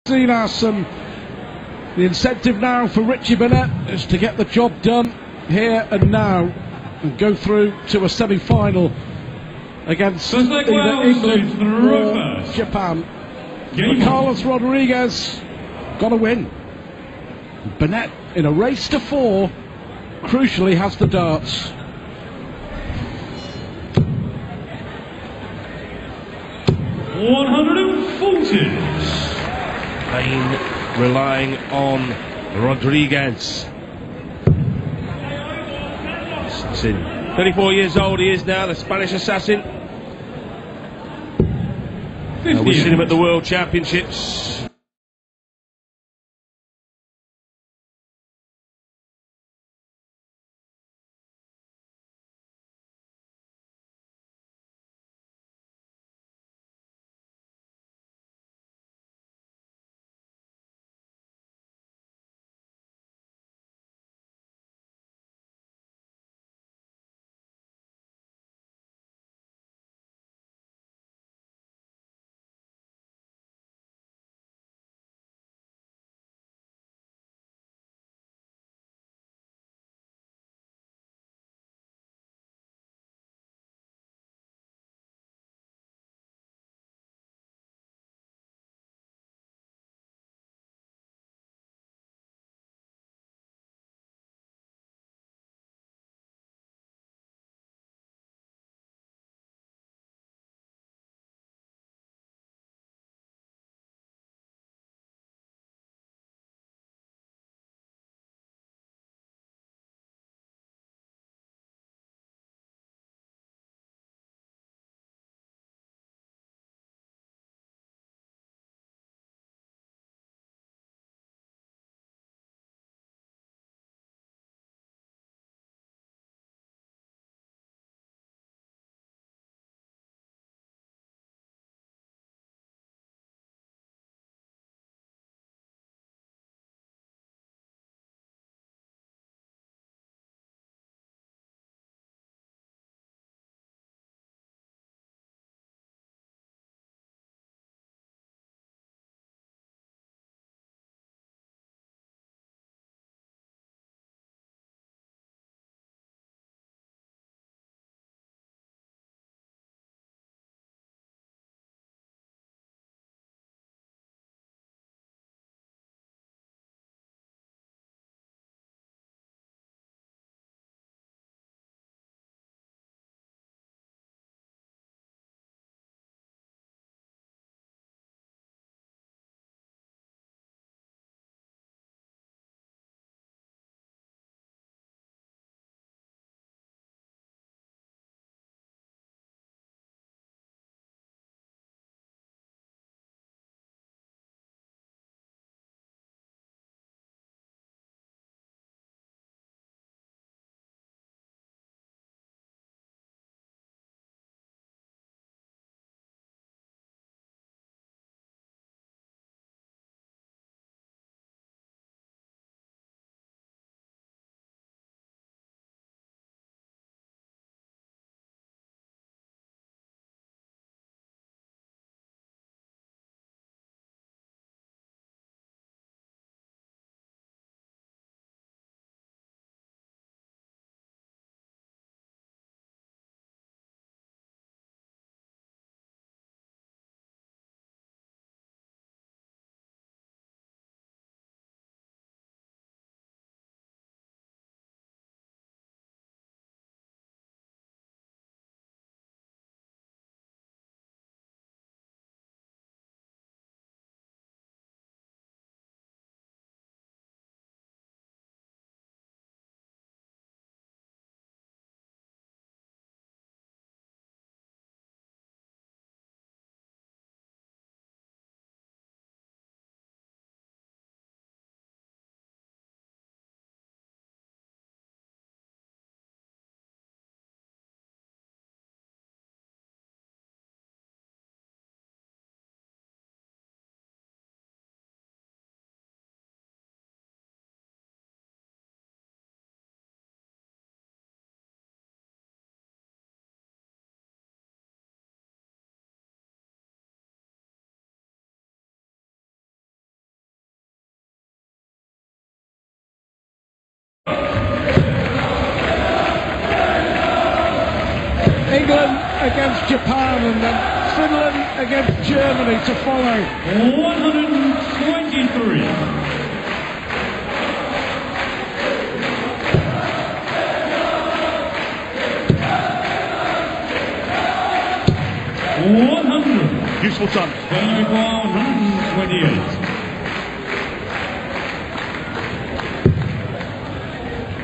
Seen us, and the incentive now for Richie Burnett is to get the job done here and now and go through to a semi-final against either England or Japan. But Carlos Rodriguez got to win. Burnett, in a race to 4, crucially has the darts. Spain relying on Rodriguez. Assassin, 34 years old he is now, the Spanish assassin. We've seen him at the World Championships. against Japan, and then Finland against Germany to follow. 123. Useful time. 128.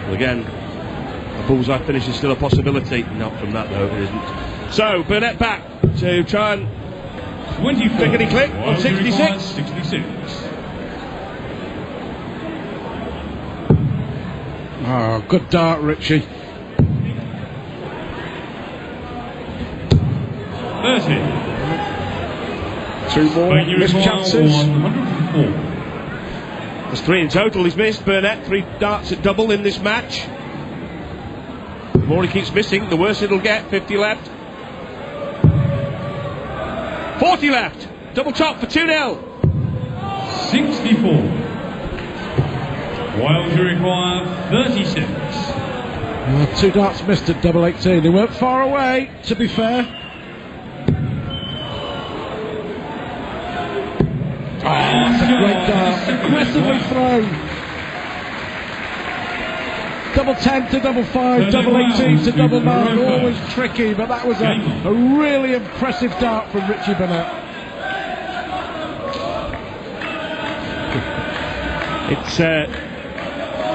Well, again, a bullseye finish is still a possibility. Not from that though, it isn't. So Burnett back to try and 24. clickety click on 66. 66. Oh, good dart, Richie. 30. Two more missed chances. 104. There's 3 in total he's missed. Burnett, 3 darts at double in this match. The more he keeps missing, the worse it'll get. 50 left. 40 left. Double top for 2-0. 64. Wales require 36. 2 darts missed at double 18. They weren't far away, to be fair. Oh, that's a great dart. Aggressively thrown. Double 10 to double 5, double 18 to double 9. Always tricky, but that was a really impressive dart from Richie Burnett. It's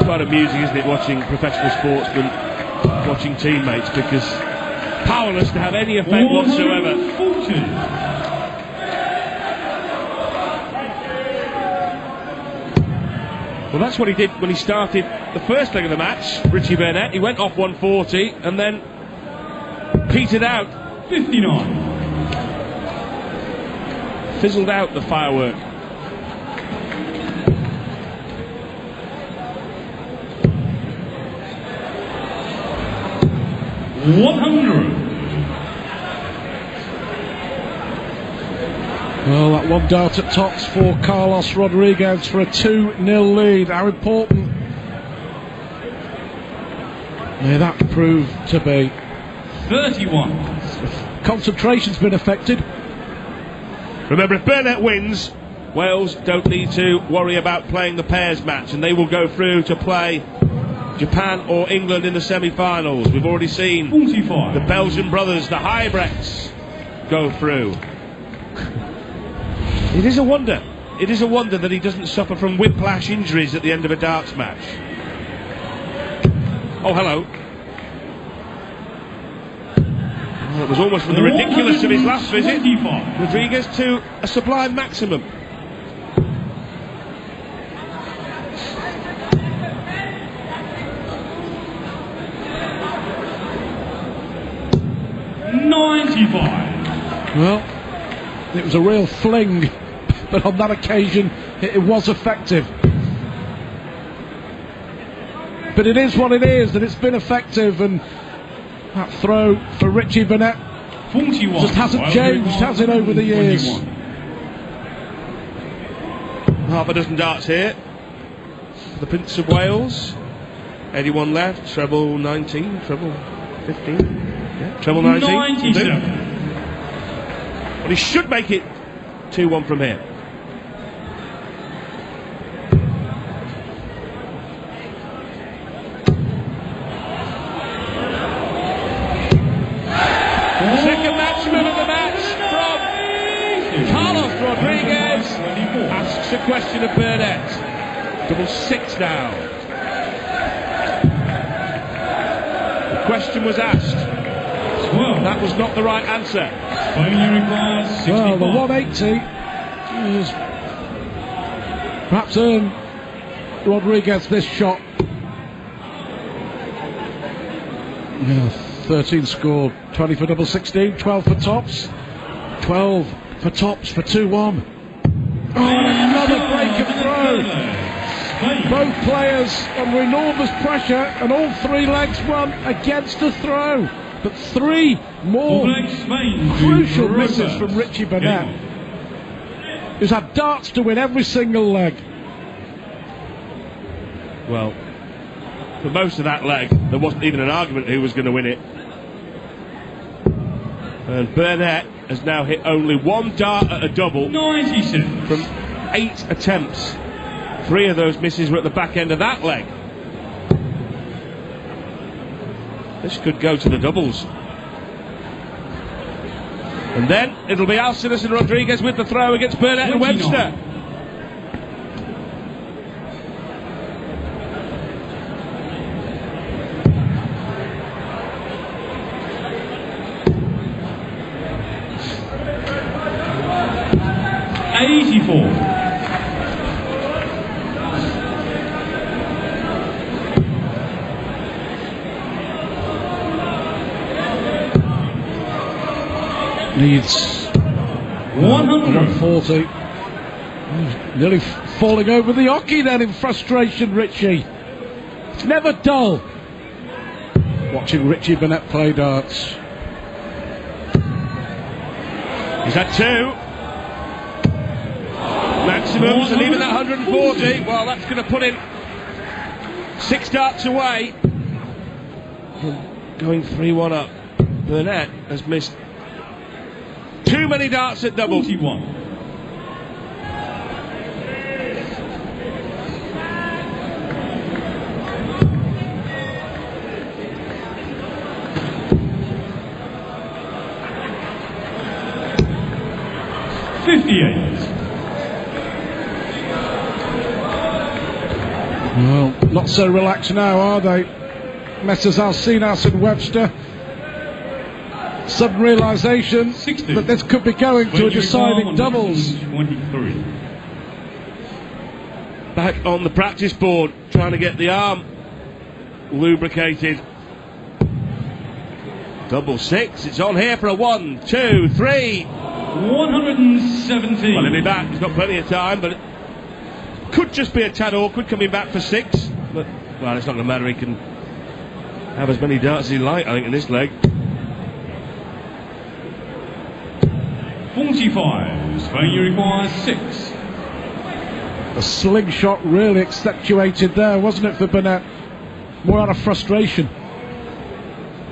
quite amusing, isn't it, watching professional sportsmen watching teammates, because powerless to have any effect whatsoever. 140. Well, that's what he did when he started the first leg of the match, Richie Burnett. He went off 140 and then petered out. 59. Fizzled out the firework. Well, that one dart at tops for Carlos Rodriguez for a 2-0 lead. How important may that prove to be? 31. Concentration's been affected. Remember, if Burnett wins, Wales don't need to worry about playing the pairs match, and they will go through to play Japan or England in the semi-finals. We've already seen 45. the Belgian brothers, the Highbrecks, go through. It is a wonder. It is a wonder that he doesn't suffer from whiplash injuries at the end of a darts match. Oh, hello. Well, it was almost from the ridiculous of his last visit. Rodriguez to a sublime maximum. Well, it was a real fling, but on that occasion it was effective. But it is what it is, and it's been effective, and that throw for Richie Burnett 41. just hasn't changed, has it, over the years? 21. Half a dozen darts here for the Prince of Wales. 81 left, treble 19, treble 15, yeah, treble 19. 97. Well, he should make it 2-1 from here. Second maximum of the match from Carlos Rodriguez. Asks a question of Burnett. Double 6 now. The question was asked. That was not the right answer. Well, the 180 is perhaps earned Rodriguez this shot. Yeah, 13 scored, 20 for double 16, 12 for tops, 12 for tops for 2-1. Oh, another break of throw. Both players under enormous pressure, and all 3 legs won against a throw. But 3 more crucial misses from Richie Burnett, who's had darts to win every single leg. Well, for most of that leg, there wasn't even an argument who was going to win it. And Burnett has now hit only one dart at a double 96. from 8 attempts. 3 of those misses were at the back end of that leg. This could go to the doubles. And then it'll be Alcinas and Rodriguez with the throw against Burnett and 29. Webster. Needs 140. Nearly falling over the hockey then in frustration, Richie. It's never dull watching Richie Burnett play darts. He's had 2 maximums, and even that 140, well, that's going to put him 6 darts away from going 3-1 up. Burnett has missed too many darts at double. 41. Well, not so relaxed now, are they? Messrs Alcinas and Webster. Sudden realisation that this could be going to a deciding doubles. 23. Back on the practice board, trying to get the arm lubricated. Double 6, it's on here for a 1, 2, 3. 117. Well, he'll be back, he's got plenty of time, but it could just be a tad awkward coming back for 6. But, well, it's not going to matter, he can have as many darts as he likes, I think, in this leg. 45. Spain requires 6. A slingshot really accentuated there, wasn't it, for Burnett? More out of frustration.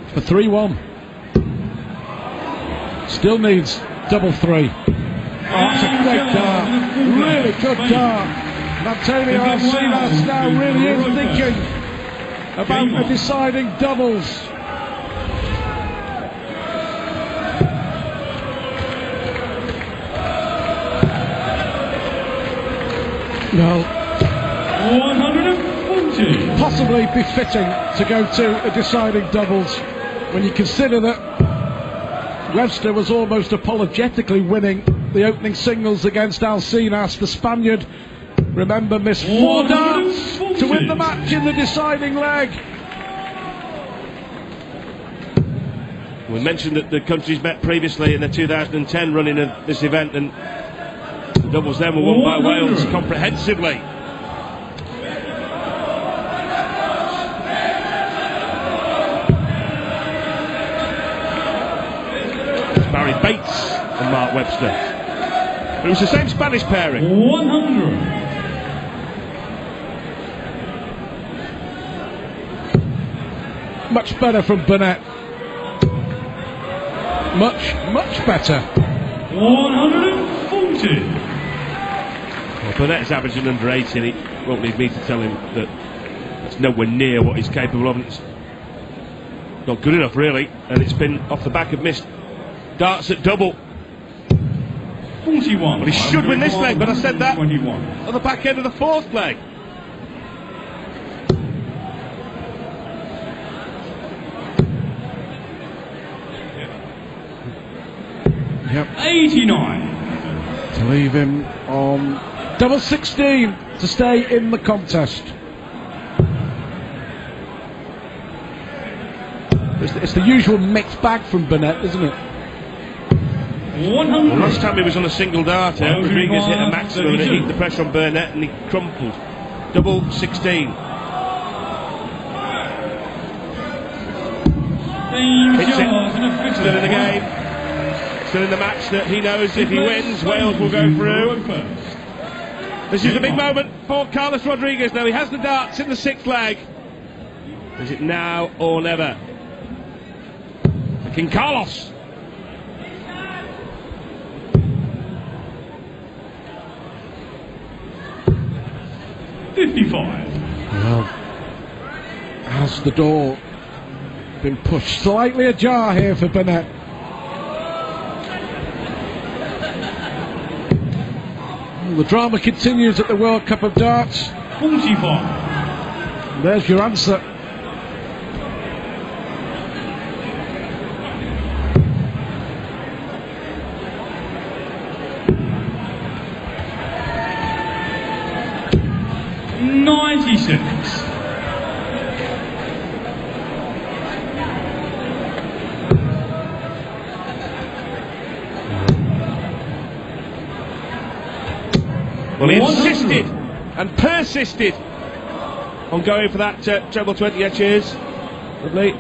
For 3-1. Still needs double 3. Oh, it's a great dart. Really good dart. Antonio Alcinas now really is thinking about the deciding doubles. Well, 140. possibly befitting to go to a deciding doubles when you consider that Webster was almost apologetically winning the opening singles against Alcinas. The Spaniard, remember, missed 4 darts to win the match in the deciding leg. We mentioned that the countries met previously in the 2010 running of this event, and the doubles then were won by Wales comprehensively. It's Barry Bates and Mark Webster. It was the same Spanish pairing. 100. Much better from Burnett. Much better. 140. Well, Burnett's averaging under 80, and he won't need me to tell him that that's nowhere near what he's capable of. It's not good enough, really, and it's been off the back of missed darts at double. 41. Well, he should win this leg, but I said that 21. on the back end of the 4th leg. Yep. 89. To leave him on double 16 to stay in the contest. It's the usual mixed bag from Burnett, isn't it? 100. Well, last time he was on a single darter, Rodriguez hit a maximum and it heaped the pressure on Burnett and he crumpled. Double 16. Hits it. Still in the game. Still in the match that he knows if he wins, Wales will go through. This is the big moment for Carlos Rodriguez. Now he has the darts in the 6th leg. Is it now or never? King Carlos. 55. Well, has the door been pushed slightly ajar here for Burnett? Well, the drama continues at the World Cup of Darts. 45. There's your answer. Well, he insisted and persisted on going for that treble 20. Yeah, cheers. Lovely.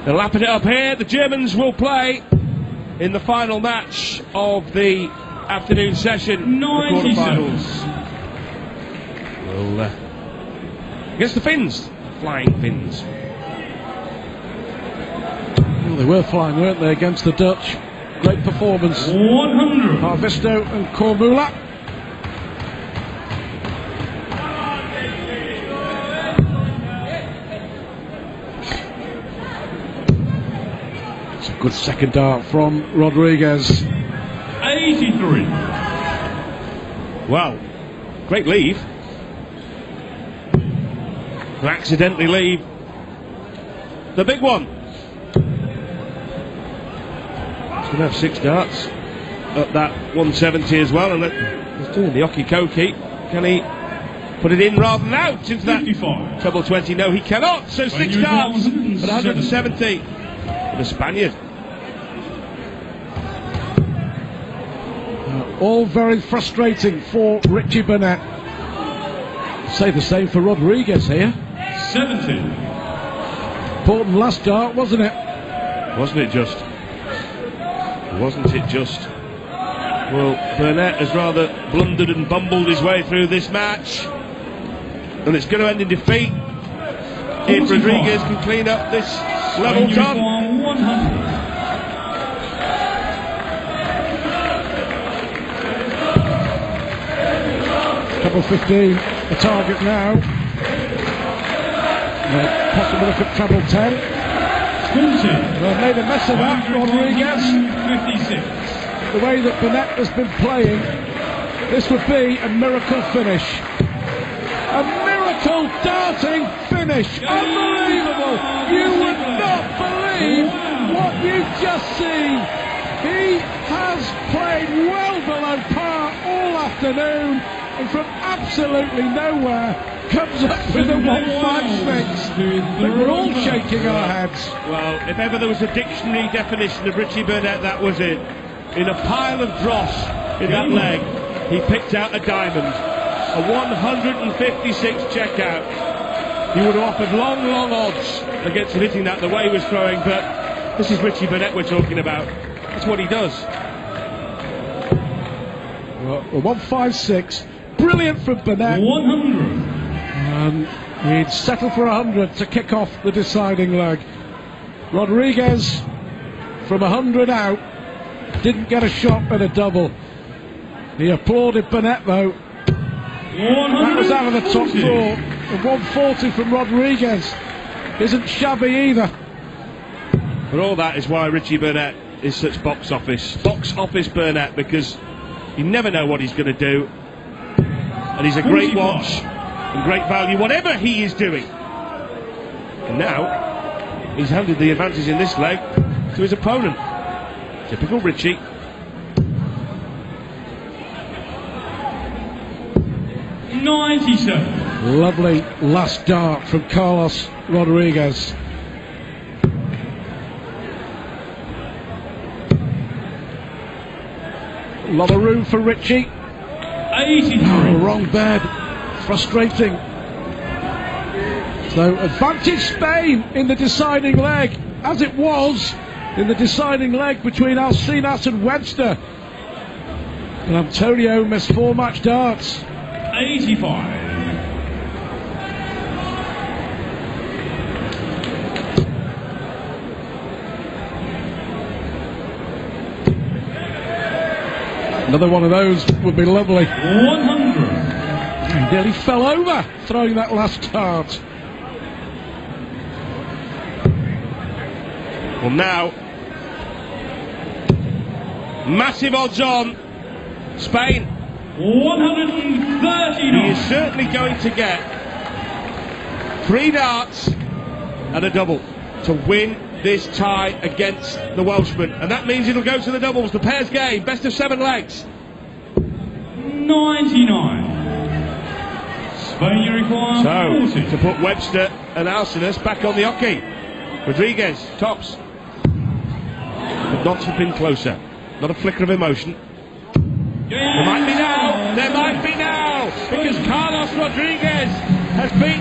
They're lapping it up here. The Germans will play in the final match of the afternoon session, the quarterfinals. Well, against the Finns, flying Finns. Well, they were flying, weren't they, against the Dutch? Great performance. 100. Harvisto and Kormula. It's a good second dart from Rodriguez. 83. Wow, great leave. To accidentally leave the big one. He's going to have 6 darts at that 170 as well, and he's doing the okie-kokie. Can he put it in rather than out into that 55. treble 20? No, he cannot. So 6 darts at 170 for the Spaniard. All very frustrating for Richie Burnett. Say the same for Rodriguez here. 70. Important last dart, wasn't it? Wasn't it just? Wasn't it just? Well, Burnett has rather blundered and bumbled his way through this match, and it's going to end in defeat if Rodriguez can clean up this level ton. 100. Treble 15, the target now. Possibility for treble 10. 20. Well, made a mess of that, Rodriguez. 56. The way that Burnett has been playing, this would be a miracle finish. A miracle darting finish. Unbelievable. You would not believe what you've just seen. He has played well below par all afternoon, and from absolutely nowhere comes up with a 156. But we're all shaking our heads. Well, if ever there was a dictionary definition of Richie Burnett, that was it. In a pile of dross in that leg, he picked out a diamond. A 156 checkout. He would have offered long, long odds against hitting that the way he was throwing, but this is Richie Burnett we're talking about. That's what he does. Well, a 156. Brilliant from Burnett. 100. And he'd settle for 100 to kick off the deciding leg. Rodriguez, from 100 out, didn't get a shot at a double. He applauded Burnett though. That was out of the top draw. A 140 from Rodriguez isn't shabby either. But all that is why Richie Burnett is such box office Burnett, because you never know what he's going to do, and he's a great watch and great value whatever he is doing. And now he's handed the advantage in this leg to his opponent. Typical Richie. Lovely last dart from Carlos Rodriguez. A lot of room for Richie. 83. Oh, wrong bed. Frustrating. So advantage Spain in the deciding leg, as it was in the deciding leg between Alcinas and Webster. And Antonio missed 4 match darts. 85. Another one of those would be lovely. 100. He nearly fell over throwing that last dart. Well, now, massive odds on Spain. 139. He is certainly going to get 3 darts and a double to win this tie against the Welshman, and that means it'll go to the doubles, the pairs game, best of 7 legs. 99. Spain, you require So, 40. to put Webster and Alcinous back on the hockey. Rodriguez, tops. Could not have been closer. Not a flicker of emotion. There might be now, because Carlos Rodriguez has been